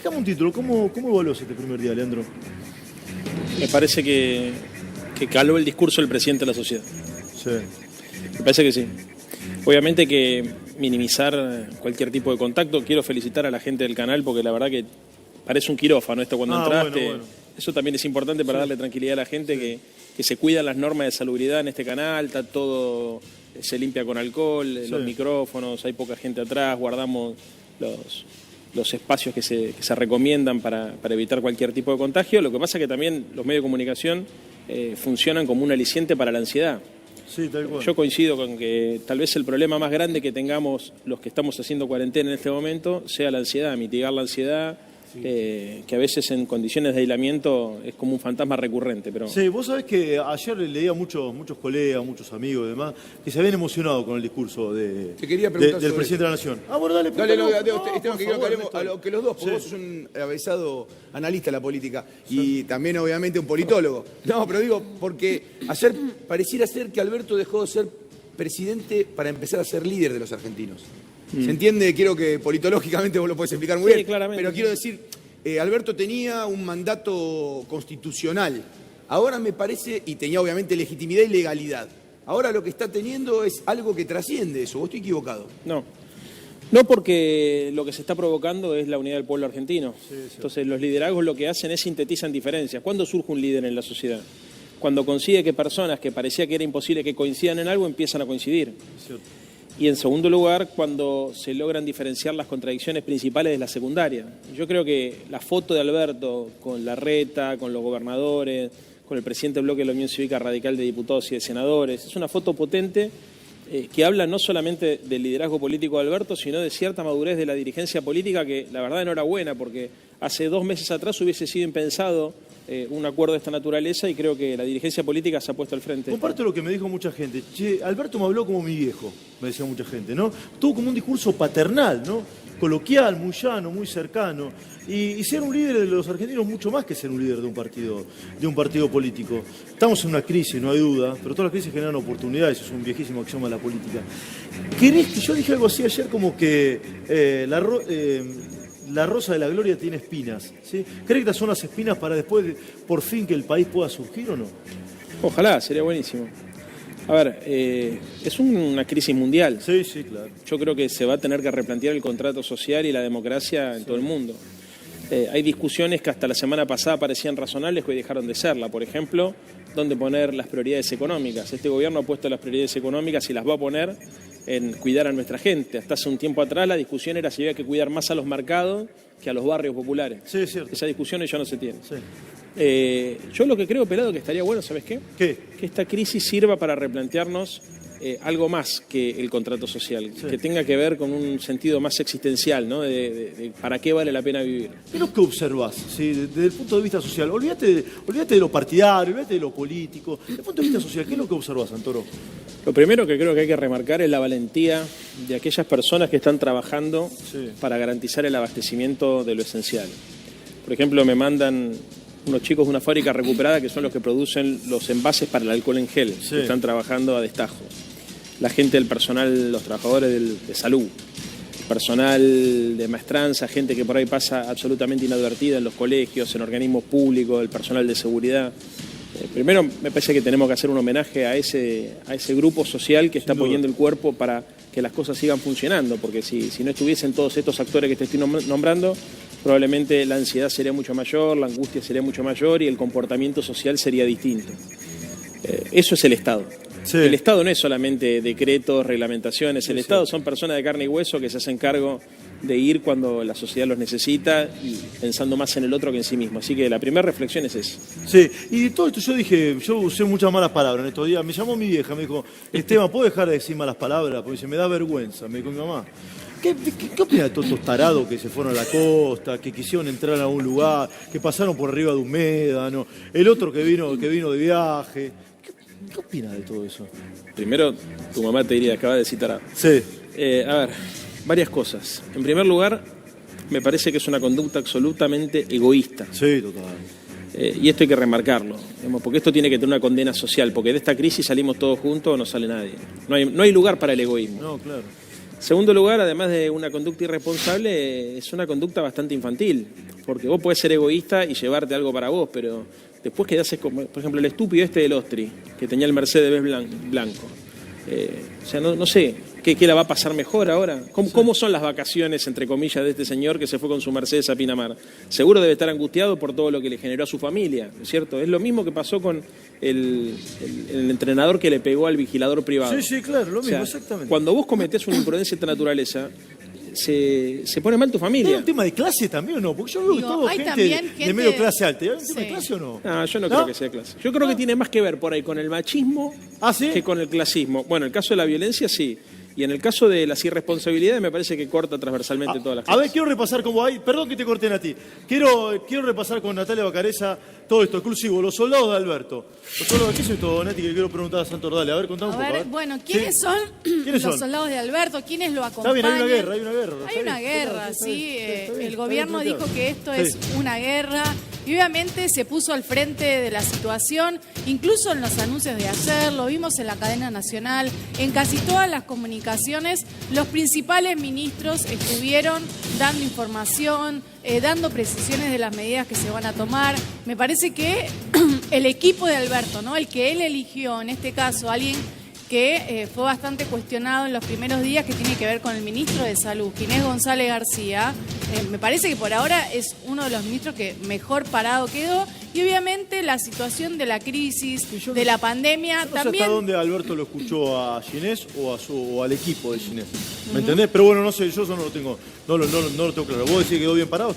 Dejame un título, ¿cómo evaluás este primer día, Leandro? Me parece que caló el discurso del presidente de la sociedad. Sí. Me parece que sí. Obviamente que minimizar cualquier tipo de contacto. Quiero felicitar a la gente del canal porque la verdad que parece un quirófano esto cuando entraste. Bueno. Eso también es importante para darle tranquilidad a la gente que se cuidan las normas de salubridad en este canal. Está todo, se limpia con alcohol, los micrófonos, hay poca gente atrás, guardamos los espacios que se recomiendan para evitar cualquier tipo de contagio. Lo que pasa es que también los medios de comunicación funcionan como un aliciente para la ansiedad. Sí, tal cual. Yo coincido con que tal vez el problema más grande que tengamos los que estamos haciendo cuarentena en este momento sea la ansiedad, mitigar la ansiedad, que a veces en condiciones de aislamiento es como un fantasma recurrente. Pero... Sí, vos sabés que ayer leía muchos colegas, muchos amigos y demás, que se habían emocionado con el discurso del presidente de la Nación. Bueno, dale, Esteban, que quiero que hablemos a lo que los dos, porque vos sos un avisado analista de la política y también obviamente un politólogo. No, pero digo, porque ayer pareciera ser que Alberto dejó de ser presidente para empezar a ser líder de los argentinos. ¿Se entiende? Quiero que politológicamente vos lo podés explicar muy bien. Claramente. Pero quiero decir, Alberto tenía un mandato constitucional. Ahora me parece, y tenía obviamente legitimidad y legalidad. Ahora lo que está teniendo es algo que trasciende eso. ¿O estoy equivocado? No, porque lo que se está provocando es la unidad del pueblo argentino. Entonces los liderazgos lo que hacen es sintetizan diferencias. ¿Cuándo surge un líder en la sociedad? Cuando consigue que personas que parecía que era imposible que coincidan en algo empiezan a coincidir. Y en segundo lugar, cuando se logran diferenciar las contradicciones principales de la secundaria. Yo creo que la foto de Alberto con Larreta, con los gobernadores, con el presidente del bloque de la Unión Cívica Radical de Diputados y de Senadores, es una foto potente que habla no solamente del liderazgo político de Alberto, sino de cierta madurez de la dirigencia política que la verdad enhorabuena, porque hace 2 meses atrás hubiese sido impensado un acuerdo de esta naturaleza y creo que la dirigencia política se ha puesto al frente. Comparto lo que me dijo mucha gente. Che, Alberto me habló como mi viejo, me decía mucha gente, ¿no? Tuvo como un discurso paternal, ¿no? Coloquial, muy llano, muy cercano. Y ser un líder de los argentinos mucho más que ser un líder de un partido político. Estamos en una crisis, no hay duda, pero todas las crisis generan oportunidades, es un viejísimo axioma de la política. ¿Querés que yo dije algo así ayer como que la rosa de la gloria tiene espinas? ¿Sí? ¿Crees que estas son las espinas para después, por fin, que el país pueda surgir o no? Ojalá, sería buenísimo. A ver, es una crisis mundial. Sí, claro. Yo creo que se va a tener que replantear el contrato social y la democracia en todo el mundo. Hay discusiones que hasta la semana pasada parecían razonables que hoy dejaron de serla. Por ejemplo, dónde poner las prioridades económicas. Este gobierno ha puesto las prioridades económicas y las va a poner en cuidar a nuestra gente. Hasta hace un tiempo atrás la discusión era si había que cuidar más a los mercados que a los barrios populares. Sí, es cierto. Esa discusión ya no se tiene. Sí. Yo lo que creo, Pelado, que estaría bueno, ¿sabes qué? ¿Qué? Que esta crisis sirva para replantearnos algo más que el contrato social, que tenga que ver con un sentido más existencial, ¿no? De para qué vale la pena vivir. ¿Qué es lo que observás, ¿sí? Desde el punto de vista social? Olvídate de lo partidario, olvídate de lo político. Desde el punto de vista social, ¿qué es lo que observás, Santoro? Lo primero que creo que hay que remarcar es la valentía de aquellas personas que están trabajando para garantizar el abastecimiento de lo esencial. Por ejemplo, me mandan unos chicos de una fábrica recuperada que son los que producen los envases para el alcohol en gel, que están trabajando a destajo. La gente del personal, los trabajadores de salud, personal de maestranza, gente que por ahí pasa absolutamente inadvertida en los colegios, en organismos públicos, el personal de seguridad. Primero me parece que tenemos que hacer un homenaje a ese grupo social que está poniendo el cuerpo para que las cosas sigan funcionando, porque si no estuviesen todos estos actores que te estoy nombrando, probablemente la ansiedad sería mucho mayor, la angustia sería mucho mayor y el comportamiento social sería distinto. Eso es el Estado. Sí. El Estado no es solamente decretos, reglamentaciones, el Estado son personas de carne y hueso que se hacen cargo de ir cuando la sociedad los necesita y pensando más en el otro que en sí mismo. Así que la primera reflexión es esa. Sí, y de todo esto yo usé muchas malas palabras en estos días. Me llamó mi vieja, me dijo, Esteban, ¿puedo dejar de decir malas palabras? Porque se me da vergüenza, me dijo mi mamá. ¿Qué opina de todos estos tarados que se fueron a la costa, que quisieron entrar a un lugar, que pasaron por arriba de un médano, el otro que vino de viaje? ¿Qué opina de todo eso? Primero, tu mamá te diría, acaba de citar. Sí. A ver, varias cosas. En primer lugar, me parece que es una conducta absolutamente egoísta. Sí, total. Y esto hay que remarcarlo, porque esto tiene que tener una condena social, porque de esta crisis salimos todos juntos o no sale nadie. No hay lugar para el egoísmo. No, claro. Segundo lugar, además de una conducta irresponsable, es una conducta bastante infantil, porque vos podés ser egoísta y llevarte algo para vos, pero después quedás como, por ejemplo, el estúpido este del Ostri, que tenía el Mercedes-Benz blanco. O sea, no sé, ¿qué la va a pasar mejor ahora? ¿Cómo son las vacaciones, entre comillas, de este señor que se fue con su Mercedes a Pinamar? Seguro debe estar angustiado por todo lo que le generó a su familia, ¿no es cierto? Es lo mismo que pasó con el entrenador que le pegó al vigilador privado. Sí, claro, lo mismo, O sea, exactamente. cuando vos cometés una imprudencia de esta naturaleza, se pone mal tu ¿Hay familia. un tema de clase también o no? Porque yo veo que todo hay gente también de gente- medio clase alta. ¿Hay un tema de Sí. clase o no? No, yo no creo que sea clase. Yo creo que tiene más que ver por ahí con el machismo ¿Ah, sí? que con el clasismo. Bueno, el caso de la violencia sí. Y en el caso de las irresponsabilidades me parece que corta transversalmente todas las A cosas. ver, quiero repasar con vos ahí. Perdón que te corten a ti. Quiero repasar con Natalia Bacareza todo esto exclusivo. Los soldados de Alberto. Los soldados, ¿qué es esto, Nati? Que le quiero preguntar a Santos. Dale, a ver, contame A un poco. ver, bueno, ¿quiénes son ¿Quiénes los son? soldados de Alberto? ¿Quiénes lo Está acompañan? bien, hay una guerra. Hay Está una bien, guerra, está sí. bien, está bien, El gobierno está bien, dijo que esto sí. es una guerra y obviamente se puso al frente de la situación, incluso en los anuncios de ayer, lo vimos en la cadena nacional, en casi todas las comunicaciones, los principales ministros estuvieron dando información, dando precisiones de las medidas que se van a tomar. Me parece que el equipo de Alberto, ¿no? El que él eligió, en este caso, alguien que fue bastante cuestionado en los primeros días, que tiene que ver con el ministro de Salud, Ginés González García. Me parece que por ahora es uno de los ministros que mejor parado quedó. Y obviamente la situación de la crisis, de la pandemia, No sé también... hasta dónde Alberto lo escuchó a Ginés o al equipo de Ginés. ¿Me entendés? Pero bueno, no sé, yo eso no lo tengo, no lo tengo claro. Vos decís que quedó bien parado,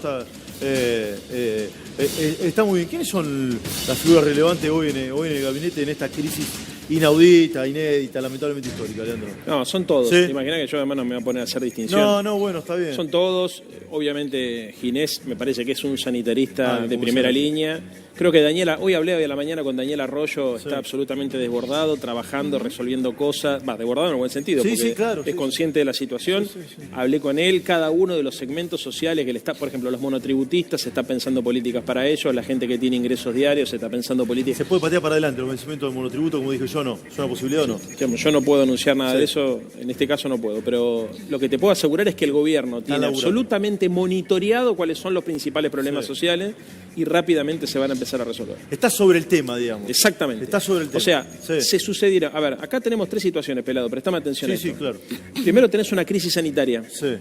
está muy bien. ¿Quiénes son las figuras relevantes hoy en el gabinete en esta crisis inaudita, inédita, lamentablemente histórica, Leandro? No, son todos. Sí. ¿Te imaginas que yo además no me voy a poner a hacer distinción? No, bueno, está bien. Son todos. Obviamente Ginés me parece que es un sanitarista de como primera siempre. línea. Creo que Daniela, hoy hablé hoy a la mañana con Daniel Arroyo, está absolutamente desbordado, trabajando, resolviendo cosas. Desbordado en el buen sentido, Sí, porque sí, claro, es sí, consciente de la situación. Hablé con él, cada uno de los segmentos sociales que le está, por ejemplo, los monotributistas, se está pensando políticas para ellos, la gente que tiene ingresos diarios se está pensando políticas. ¿Se puede patear para adelante el vencimiento del monotributo, como dije yo, no? ¿Es una posibilidad o no? Digamos, yo no puedo anunciar nada Sí. de eso, en este caso no puedo, pero lo que te puedo asegurar es que el gobierno tiene laburando. absolutamente monitoreado cuáles son los principales problemas sociales y rápidamente se van a empezar a resolver. Está sobre el tema, digamos. Exactamente. Está sobre el tema. O sea, Sí. se sucederá. A ver, acá tenemos tres situaciones, Pelado, prestame atención a Sí, esto. sí, claro. Primero tenés una crisis sanitaria. Sí.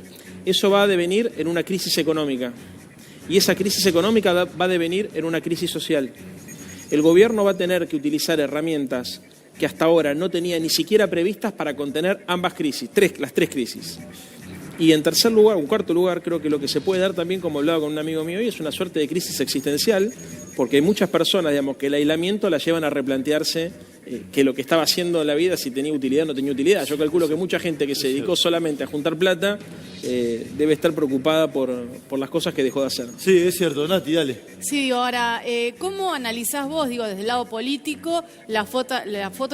Eso va a devenir en una crisis económica. Y esa crisis económica va a devenir en una crisis social. El gobierno va a tener que utilizar herramientas que hasta ahora no tenía ni siquiera previstas para contener ambas crisis, las tres crisis. Y en tercer lugar, un cuarto lugar, creo que lo que se puede dar también, como hablaba con un amigo mío hoy, es una suerte de crisis existencial, porque hay muchas personas, digamos, que el aislamiento la llevan a replantearse que lo que estaba haciendo en la vida, si tenía utilidad o no tenía utilidad. Yo calculo que mucha gente que se dedicó solamente a juntar plata debe estar preocupada por las cosas que dejó de hacer. Sí, es cierto. Nati, dale. Sí, digo, ahora, ¿cómo analizás vos, digo, desde el lado político, la foto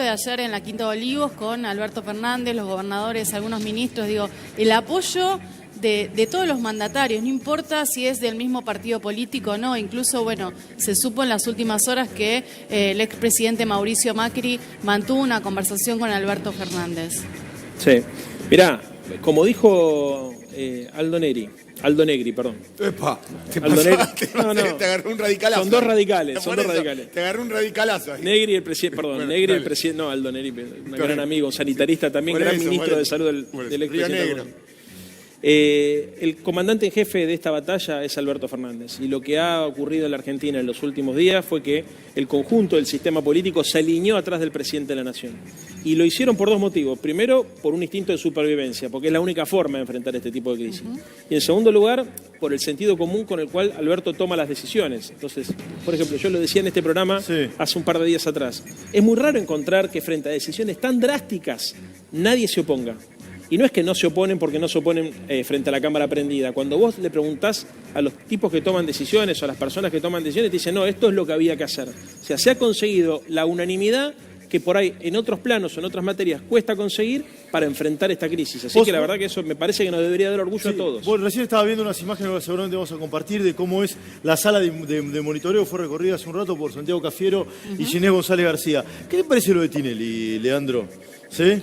de ayer en la Quinta de Olivos con Alberto Fernández, los gobernadores, algunos ministros, digo, el apoyo de todos los mandatarios, no importa si es del mismo partido político o no, incluso, bueno, se supo en las últimas horas que el expresidente Mauricio Macri mantuvo una conversación con Alberto Fernández. Sí. Mirá, como dijo Aldo Negri, perdón. Epa, te Aldo Negri. pasaste, No, no. te agarró un radicalazo. Son dos radicales, Por eso, radicales. Te agarró un radicalazo ahí. Negri, el presidente, perdón, Bueno, Negri, el dale. presidente, no, Aldo Negri, un Correcto. gran amigo, un sanitarista también, Por gran eso, ministro por de eso. salud del Por eso. expresidente. Río Negro. El comandante en jefe de esta batalla es Alberto Fernández y lo que ha ocurrido en la Argentina en los últimos días fue que el conjunto del sistema político se alineó atrás del presidente de la Nación y lo hicieron por dos motivos. Primero, por un instinto de supervivencia, porque es la única forma de enfrentar este tipo de crisis. Y en segundo lugar, por el sentido común con el cual Alberto toma las decisiones. Entonces, por ejemplo, yo lo decía en este programa hace un par de días atrás, es muy raro encontrar que frente a decisiones tan drásticas nadie se oponga. Y no es que no se oponen porque no se oponen frente a la cámara prendida. Cuando vos le preguntás a los tipos que toman decisiones o a las personas que toman decisiones, te dicen, no, esto es lo que había que hacer. O sea, se ha conseguido la unanimidad que por ahí en otros planos o en otras materias cuesta conseguir para enfrentar esta crisis. Así que la verdad que eso me parece que nos debería dar orgullo a todos. Bueno, recién estaba viendo unas imágenes que seguramente vamos a compartir de cómo es la sala de monitoreo. Fue recorrida hace un rato por Santiago Cafiero y Ginés González García. ¿Qué le parece lo de Tinelli, Leandro? ¿Sí?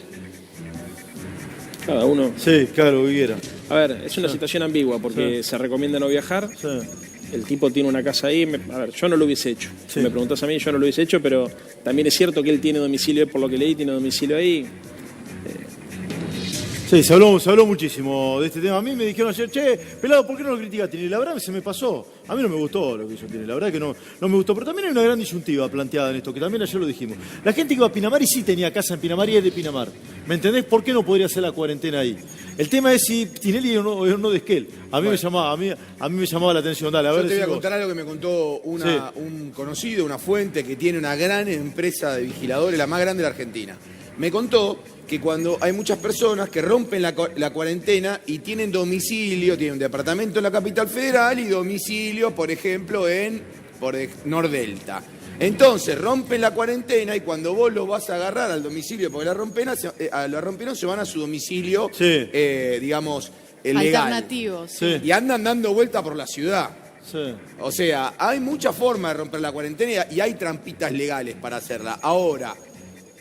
Cada uno. Sí, claro, lo que quiera. A ver, es una situación ambigua porque se recomienda no viajar. Sí. El tipo tiene una casa ahí. A ver, yo no lo hubiese hecho. Si me preguntás a mí, yo no lo hubiese hecho, pero también es cierto que él tiene domicilio, por lo que leí, tiene domicilio ahí. Sí, se habló muchísimo de este tema. A mí me dijeron ayer, che, Pelado, ¿por qué no lo critica Tinelli? La verdad se me pasó. A mí no me gustó lo que hizo Tinelli, la verdad que no me gustó. Pero también hay una gran disyuntiva planteada en esto, que también ayer lo dijimos. La gente que iba a Pinamar y sí tenía casa en Pinamar y es de Pinamar. ¿Me entendés? ¿Por qué no podría hacer la cuarentena ahí? El tema es si Tinelli o no de Esquel. A mí me llamaba la atención. Dale, a ver. Yo te voy a contar algo que me contó un conocido, una fuente que tiene una gran empresa de vigiladores, la más grande de la Argentina. Me contó que cuando hay muchas personas que rompen la cuarentena y tienen domicilio, tienen un departamento en la capital federal y domicilio, por ejemplo, por Nordelta. Entonces rompen la cuarentena y cuando vos lo vas a agarrar al domicilio porque la rompieron, se van a su domicilio, digamos, legal. Alternativo, sí. Y andan dando vuelta por la ciudad. Sí. O sea, hay muchas formas de romper la cuarentena y hay trampitas legales para hacerla. Ahora,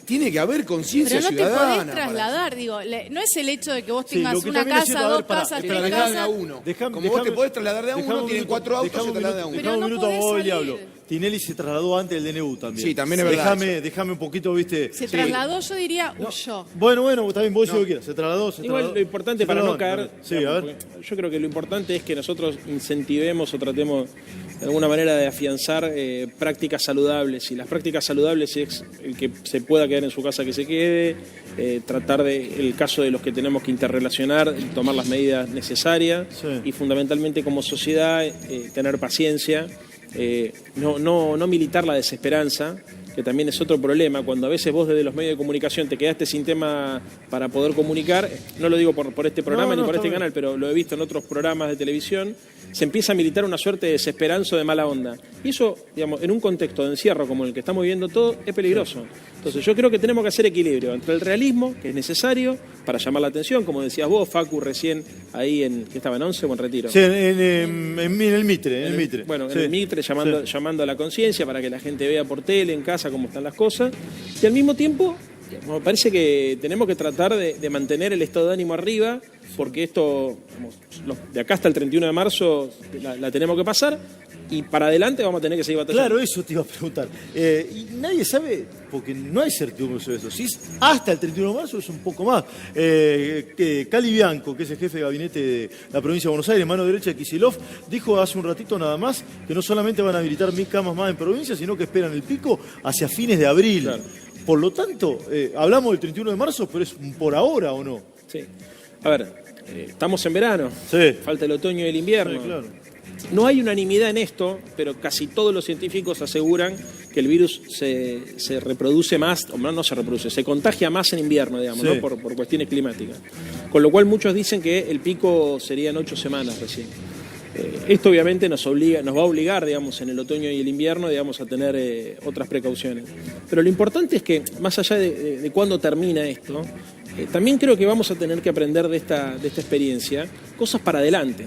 tiene que haber conciencia Pero no ciudadana. te podés trasladar, digo, no es el hecho de que vos tengas lo que una también es casa, cierto, a ver, dos pará, casas, Te tres trasladan casas. a uno. Dejame- Como vos te podés trasladar de a dejame uno, un tienen minuto, 4 autos, dejame se un trasladan a minuto, uno. Pero dejame un no minuto, podés abogado del salir. diablo. Tinelli se trasladó antes del DNU también. Sí, también es verdad. Déjame un poquito, viste. Se trasladó, yo diría, huyó. Bueno, también vos decís lo que quieras. Se trasladó. Igual lo importante para no caer, Sí, digamos, a ver. yo creo que lo importante es que nosotros incentivemos o tratemos de alguna manera de afianzar prácticas saludables. Y las prácticas saludables es el que se pueda quedar en su casa que se quede, tratar de, el caso de los que tenemos que interrelacionar, tomar las medidas necesarias y fundamentalmente como sociedad tener paciencia, no militar la desesperanza, que también es otro problema, cuando a veces vos desde los medios de comunicación te quedaste sin tema para poder comunicar, no lo digo por este programa ni por este canal, pero lo he visto en otros programas de televisión, se empieza a militar una suerte de desesperanza o de mala onda. Y eso, digamos, en un contexto de encierro como el que estamos viviendo todo, es peligroso. Entonces yo creo que tenemos que hacer equilibrio entre el realismo, que es necesario para llamar la atención, como decías vos, Facu, recién ahí que estaba en 11 o en Retiro. Sí, en el Mitre. Bueno, Sí. en el Mitre llamando a la conciencia para que la gente vea por tele, en casa, cómo están las cosas. Y al mismo tiempo, me parece que tenemos que tratar de mantener el estado de ánimo arriba, porque esto, de acá hasta el 31 de marzo la tenemos que pasar y para adelante vamos a tener que seguir batallando. Claro, eso te iba a preguntar. Y nadie sabe, porque no hay certidumbre sobre eso. Si es hasta el 31 de marzo es un poco más. Cali Bianco, que es el jefe de gabinete de la provincia de Buenos Aires, mano derecha de Kicillof, dijo hace un ratito nada más que no solamente van a habilitar 1000 camas más en provincia, sino que esperan el pico hacia fines de abril. Claro. Por lo tanto, hablamos del 31 de marzo, pero es por ahora o no. Sí. A ver, estamos en verano, falta el otoño y el invierno. Sí, claro. No hay unanimidad en esto, pero casi todos los científicos aseguran que el virus se reproduce más, o no se reproduce, se contagia más en invierno, digamos, ¿no? por cuestiones climáticas. Con lo cual muchos dicen que el pico serían 8 semanas recién. Esto obviamente nos va a obligar, digamos, en el otoño y el invierno, digamos, a tener otras precauciones. Pero lo importante es que, más allá de cuándo termina esto, también creo que vamos a tener que aprender de esta experiencia cosas para adelante.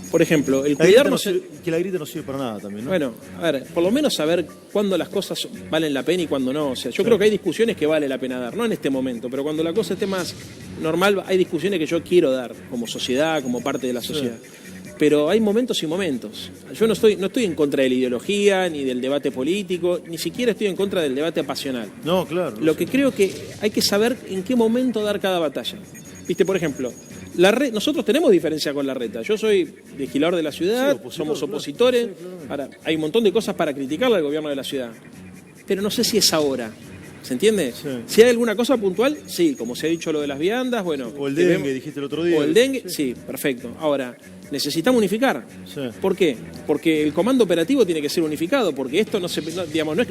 Por ejemplo, el cuidarnos... Que la grita no sirve para nada también, ¿no? Bueno, a ver, por lo menos saber cuándo las cosas valen la pena y cuándo no. O sea, yo creo que hay discusiones que vale la pena dar, no en este momento, pero cuando la cosa esté más normal, hay discusiones que yo quiero dar como sociedad, como parte de la sociedad. Pero hay momentos y momentos. Yo no estoy en contra de la ideología, ni del debate político, ni siquiera estoy en contra del debate pasional. No, claro. Lo que creo que hay que saber en qué momento dar cada batalla. Viste, por ejemplo, nosotros tenemos diferencia con Larreta. Yo soy legislador de la ciudad, somos opositores. Ahora, hay un montón de cosas para criticarle al gobierno de la ciudad. Pero no sé si es ahora. ¿Se entiende? Sí. Si hay alguna cosa puntual, sí, como se ha dicho lo de las viandas, bueno. O el dengue, dijiste el otro día. O el dengue, sí, perfecto. Ahora, necesitamos unificar. Sí. ¿Por qué? Porque el comando operativo tiene que ser unificado, porque esto no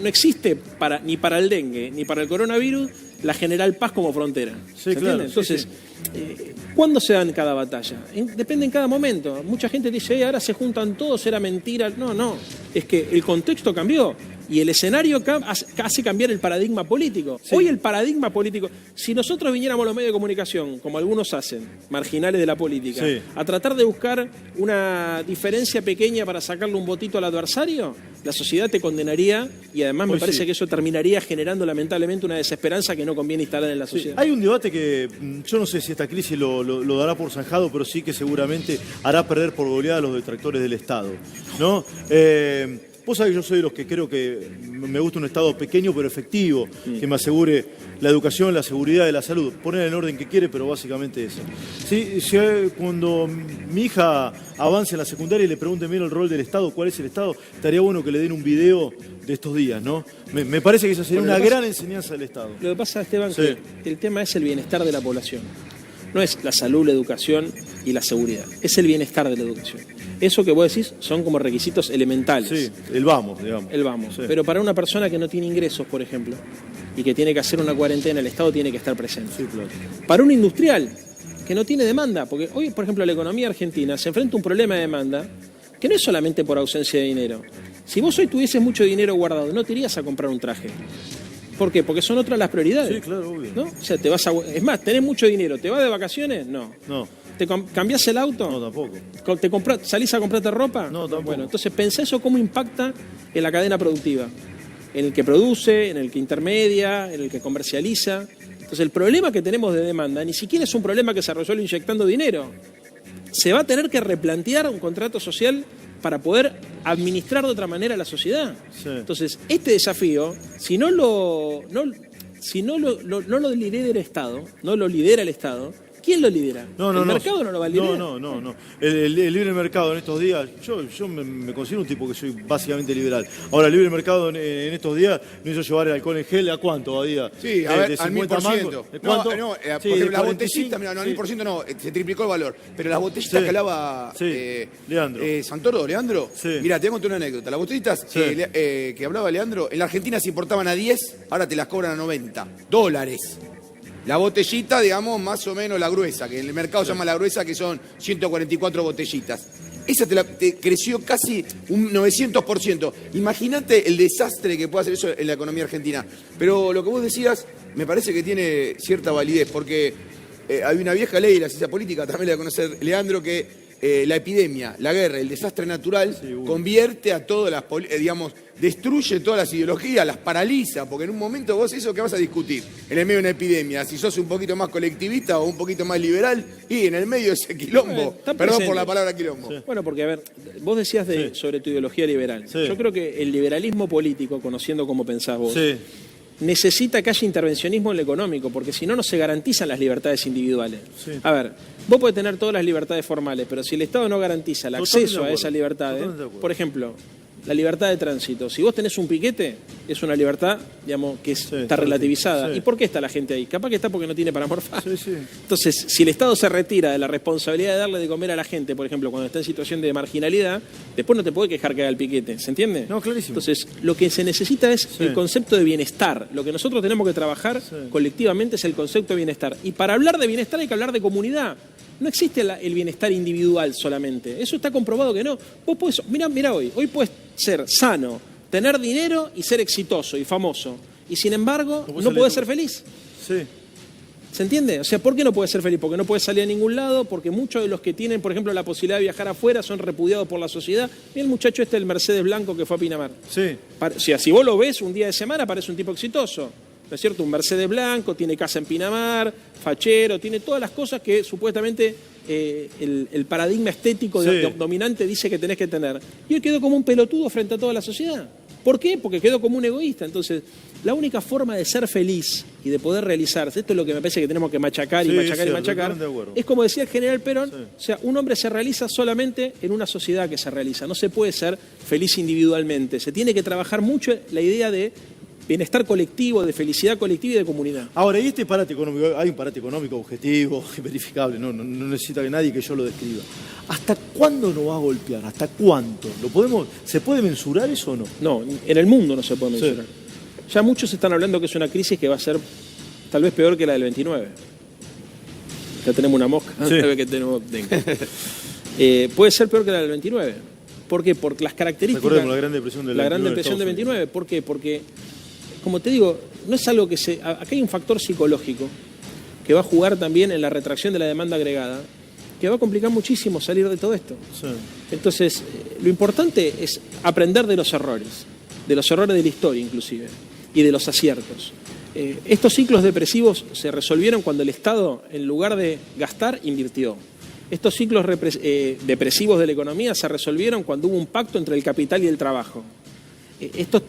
existe ni para el dengue, ni para el coronavirus, la General Paz como frontera. Sí, ¿Se claro. entiende? Entonces, ¿cuándo se dan cada batalla? Depende en cada momento. Mucha gente dice, ahora se juntan todos, era mentira. No, es que el contexto cambió. Y el escenario hace cambiar el paradigma político. Sí. Hoy el paradigma político, si nosotros viniéramos a los medios de comunicación, como algunos hacen, marginales de la política, a tratar de buscar una diferencia pequeña para sacarle un votito al adversario, la sociedad te condenaría y además me parece que eso terminaría generando lamentablemente una desesperanza que no conviene instalar en la sociedad. Hay un debate que yo no sé si esta crisis lo dará por zanjado, pero sí que seguramente hará perder por goleada a los detractores del Estado, ¿no? Vos sabés que yo soy de los que creo que me gusta un Estado pequeño pero efectivo, que me asegure la educación, la seguridad y la salud. Poner en el orden que quiere, pero básicamente eso. ¿Sí? Cuando mi hija avance en la secundaria y le pregunten bien el rol del Estado, cuál es el Estado, estaría bueno que le den un video de estos días, ¿no? Me parece que esa sería una gran enseñanza del Estado. Lo que pasa, Esteban, que el tema es el bienestar de la población. No es la salud, la educación y la seguridad. Es el bienestar de la educación. Eso que vos decís son como requisitos elementales. Sí, el vamos, digamos. El vamos. Sí. Pero para una persona que no tiene ingresos, por ejemplo, y que tiene que hacer una cuarentena, el Estado tiene que estar presente. Sí, claro. Para un industrial que no tiene demanda, porque hoy, por ejemplo, la economía argentina se enfrenta a un problema de demanda que no es solamente por ausencia de dinero. Si vos hoy tuvieses mucho dinero guardado, no te irías a comprar un traje. ¿Por qué? Porque son otras las prioridades. Sí, claro, obvio. ¿No? O sea, es más, tenés mucho dinero, ¿te vas de vacaciones? No. ¿Te cambiás el auto? No, tampoco. ¿Salís a comprarte ropa? No, tampoco. Bueno, entonces pensá eso cómo impacta en la cadena productiva. En el que produce, en el que intermedia, en el que comercializa. Entonces el problema que tenemos de demanda ni siquiera es un problema que se resuelve inyectando dinero. Se va a tener que replantear un contrato social para poder administrar de otra manera la sociedad. Sí. Entonces, este desafío, si no lo lidera el Estado, no lo lidera el Estado, ¿quién lo lidera? ¿El mercado no lo va a liderar? No. El libre mercado en estos días, yo me considero un tipo que soy básicamente liberal. Ahora, el libre mercado en estos días no hizo llevar el alcohol en gel, ¿a cuánto a día? Sí, a ver, de al 1000%. mangos. ¿Cuánto? Por Sí, ejemplo, de las botellitas, mira, no, al 1000% no, se triplicó el valor. Pero las botellitas que hablaba Leandro. Santoro, Leandro, Sí. mira, te voy a contar una anécdota. Las botellitas que hablaba Leandro, en la Argentina se importaban a 10, ahora te las cobran a $90. La botellita, digamos, más o menos la gruesa, que en el mercado se llama la gruesa, que son 144 botellitas. Esa te creció casi un 900%. Imagínate el desastre que puede hacer eso en la economía argentina. Pero lo que vos decías me parece que tiene cierta validez, porque hay una vieja ley de la ciencia política, también la de conocer Leandro, que la epidemia, la guerra, el desastre natural convierte a todas las, digamos, destruye todas las ideologías, las paraliza, porque en un momento vos eso que vas a discutir en el medio de una epidemia, si sos un poquito más colectivista o un poquito más liberal, y en el medio de ese quilombo, perdón por la palabra quilombo. Sí. Bueno, porque a ver, vos decías sobre tu ideología liberal. Sí. Yo creo que el liberalismo político, conociendo cómo pensás vos, necesita que haya intervencionismo en lo económico, porque si no, no se garantizan las libertades individuales. Sí. A ver, vos podés tener todas las libertades formales, pero si el Estado no garantiza el acceso a esas libertades, por ejemplo, la libertad de tránsito, si vos tenés un piquete, es una libertad, digamos, que está relativizada. ¿Y por qué está la gente ahí? Capaz que está porque no tiene para morfar. Entonces, si el Estado se retira de la responsabilidad de darle de comer a la gente, por ejemplo, cuando está en situación de marginalidad, después no te puede quejar que haga el piquete, ¿se entiende? No, clarísimo. Entonces, lo que se necesita es el concepto de bienestar. Lo que nosotros tenemos que trabajar colectivamente es el concepto de bienestar. Y para hablar de bienestar hay que hablar de comunidad. No existe el bienestar individual solamente. Eso está comprobado que no. Vos podés, mirá hoy puedes ser sano, tener dinero y ser exitoso y famoso. Y sin embargo, no podés ser feliz. Sí. ¿Se entiende? O sea, ¿por qué no puedes ser feliz? Porque no puedes salir a ningún lado, porque muchos de los que tienen, por ejemplo, la posibilidad de viajar afuera son repudiados por la sociedad. Mira el muchacho del Mercedes blanco que fue a Pinamar. Sí. O sea, si vos lo ves un día de semana, parece un tipo exitoso. ¿No es cierto? Un Mercedes blanco, tiene casa en Pinamar, fachero, tiene todas las cosas que supuestamente el paradigma estético dominante dice que tenés que tener. Y hoy quedó como un pelotudo frente a toda la sociedad. ¿Por qué? Porque quedó como un egoísta. Entonces, la única forma de ser feliz y de poder realizarse, esto es lo que me parece que tenemos que machacar y machacar, es como decía el general Perón, o sea, un hombre se realiza solamente en una sociedad que se realiza. No se puede ser feliz individualmente. Se tiene que trabajar mucho la idea de bienestar colectivo, de felicidad colectiva y de comunidad. Ahora, y este parate económico, hay un parate económico objetivo, verificable, no necesita que nadie que yo lo describa. ¿Hasta cuándo nos va a golpear? ¿Hasta cuánto? ¿Se puede mensurar eso o no? No, en el mundo no se puede mensurar. Ya muchos están hablando que es una crisis que va a ser tal vez peor que la del 29. Ya tenemos una mosca, que tenemos puede ser peor que la del 29. ¿Por qué? Por las características. Recordemos la Gran Depresión del 29. La Gran Depresión del 29. ¿Por qué? Porque, como te digo, no es algo que acá hay un factor psicológico que va a jugar también en la retracción de la demanda agregada, que va a complicar muchísimo salir de todo esto. Sí. Entonces, lo importante es aprender de los errores de la historia inclusive, y de los aciertos. Estos ciclos depresivos se resolvieron cuando el Estado, en lugar de gastar, invirtió. Estos ciclos depresivos de la economía se resolvieron cuando hubo un pacto entre el capital y el trabajo. Estos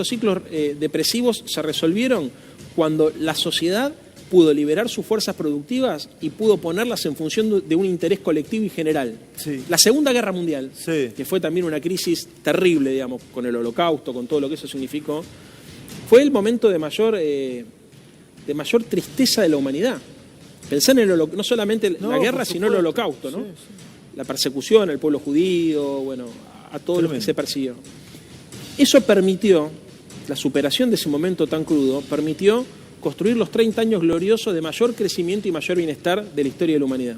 ciclos depresivos se resolvieron cuando la sociedad pudo liberar sus fuerzas productivas y pudo ponerlas en función de un interés colectivo y general. Sí. La Segunda Guerra Mundial, sí, que fue también una crisis terrible, digamos, con el Holocausto, con todo lo que eso significó, fue el momento de mayor tristeza de la humanidad. Pensar en no solamente la guerra, sino el Holocausto, ¿no? Sí, sí. La persecución al pueblo judío, bueno, a todo lo que se persiguió. Eso permitió, la superación de ese momento tan crudo, permitió construir los 30 años gloriosos de mayor crecimiento y mayor bienestar de la historia de la humanidad,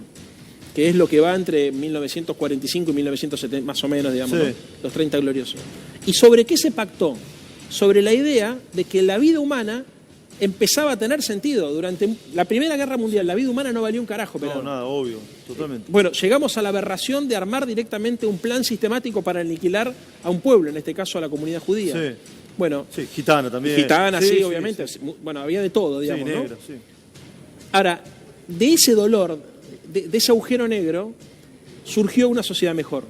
que es lo que va entre 1945 y 1970, más o menos, digamos, sí, ¿no? Los 30 gloriosos. ¿Y sobre qué se pactó? Sobre la idea de que la vida humana empezaba a tener sentido. Durante la Primera Guerra Mundial, la vida humana no valía un carajo. No, nada, obvio, totalmente. Bueno, llegamos a la aberración de armar directamente un plan sistemático para aniquilar a un pueblo, en este caso a la comunidad judía. Sí. Bueno, sí, gitana también. Gitana, sí, sí, obviamente. Sí. Bueno, había de todo, digamos, sí, negra, ¿no? Sí. Ahora, de ese dolor, de ese agujero negro, surgió una sociedad mejor.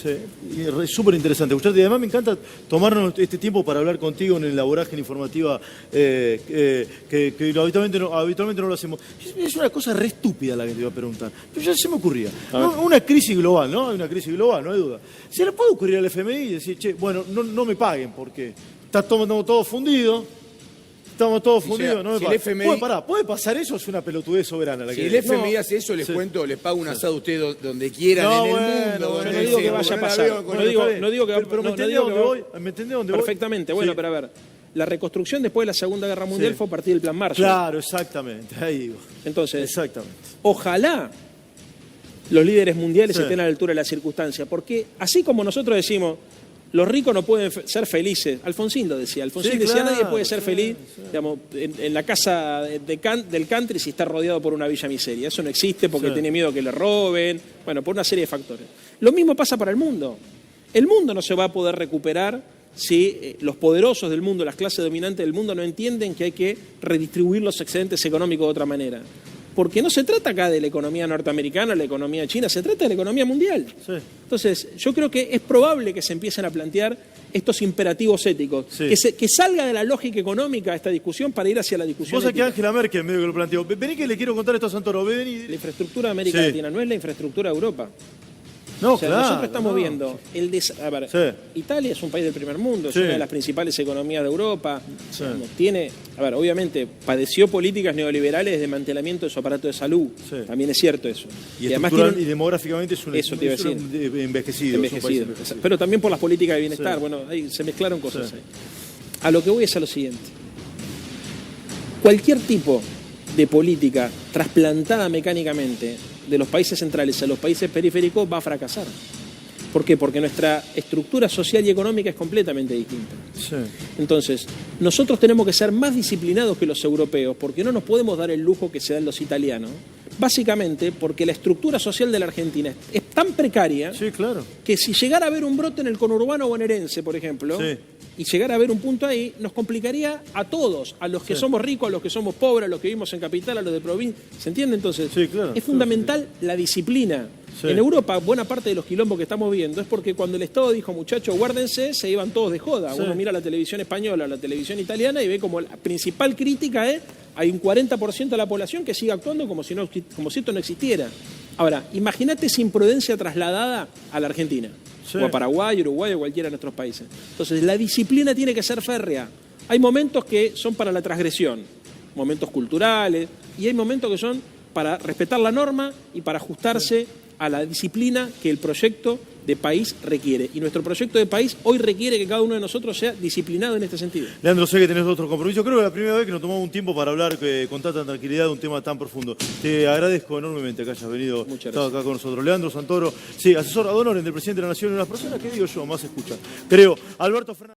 Sí, y es súper interesante escucharte. Y además me encanta tomarnos este tiempo para hablar contigo en la vorágine informativa que habitualmente no lo hacemos. Es una cosa re estúpida la que te iba a preguntar. Pero ya se me ocurría. Una crisis global, ¿no? Hay una crisis global, no hay duda. ¿Se le puede ocurrir al FMI y decir, che, bueno, no me paguen porque estamos todos fundidos? Estamos todos fundidos, no me si el FMI... ¿Puede pasar eso? Es una pelotudez soberana. Si el FMI hace eso, les cuento, les pago un asado a ustedes donde quieran en el mundo. Yo no digo que vaya a pasar. No digo que pero me entendés dónde voy. ¿Me entendés dónde voy? Perfectamente. Bueno, pero a ver, la reconstrucción después de la Segunda Guerra Mundial fue a partir del Plan Marshall. Claro, exactamente. Ahí digo. Entonces, exactamente. Ojalá los líderes mundiales estén a la altura de la circunstancia, porque así como nosotros decimos, los ricos no pueden ser felices. Alfonsín lo decía. Alfonsín decía, nadie puede ser feliz digamos, en la casa del country si está rodeado por una villa miseria. Eso no existe porque tiene miedo que le roben, bueno, por una serie de factores. Lo mismo pasa para el mundo. El mundo no se va a poder recuperar si los poderosos del mundo, las clases dominantes del mundo no entienden que hay que redistribuir los excedentes económicos de otra manera. Porque no se trata acá de la economía norteamericana, la economía china, se trata de la economía mundial. Sí. Entonces, yo creo que es probable que se empiecen a plantear estos imperativos éticos, que salga de la lógica económica esta discusión para ir hacia la discusión ética. Vos sabés que Angela Merkel medio que lo planteó. Vení que le quiero contar esto a Santoro. Vení. La infraestructura de América Latina no es la infraestructura de Europa. No, o sea, claro, nosotros estamos viendo a ver, Italia es un país del primer mundo, es una de las principales economías de Europa. Tiene, obviamente padeció políticas neoliberales de desmantelamiento de su aparato de salud. También es cierto eso. Y además y demográficamente es un envejecido. Pero también por las políticas de bienestar. Bueno, ahí se mezclaron cosas ahí. A lo que voy es a lo siguiente. Cualquier tipo de política trasplantada mecánicamente de los países centrales a los países periféricos va a fracasar. ¿Por qué? Porque nuestra estructura social y económica es completamente distinta. Entonces, nosotros tenemos que ser más disciplinados que los europeos, porque no nos podemos dar el lujo que se dan los italianos, básicamente porque la estructura social de la Argentina es tan precaria que si llegara a haber un brote en el conurbano bonaerense, por ejemplo, y llegara a haber un punto ahí, nos complicaría a todos, a los que somos ricos, a los que somos pobres, a los que vivimos en capital, a los de provincia. ¿Se entiende entonces? Es fundamental la disciplina. En Europa, buena parte de los quilombos que estamos viendo es porque cuando el Estado dijo, muchachos, guárdense, se iban todos de joda. Uno mira la televisión española, la televisión italiana y ve como la principal crítica es hay un 40% de la población que sigue actuando como si esto no existiera. Ahora, imagínate esa imprudencia trasladada a la Argentina. O a Paraguay, Uruguay o cualquiera de nuestros países. Entonces, la disciplina tiene que ser férrea. Hay momentos que son para la transgresión, momentos culturales, y hay momentos que son para respetar la norma y para ajustarse a la disciplina que el proyecto de país requiere. Y nuestro proyecto de país hoy requiere que cada uno de nosotros sea disciplinado en este sentido. Leandro, sé que tenés otro compromiso. Creo que es la primera vez que nos tomamos un tiempo para hablar con tanta tranquilidad de un tema tan profundo. Te agradezco enormemente que hayas venido acá con nosotros. Leandro Santoro, asesor ad honorem del presidente de la Nación y una persona que digo yo, más escucha. Creo, Alberto Fernández.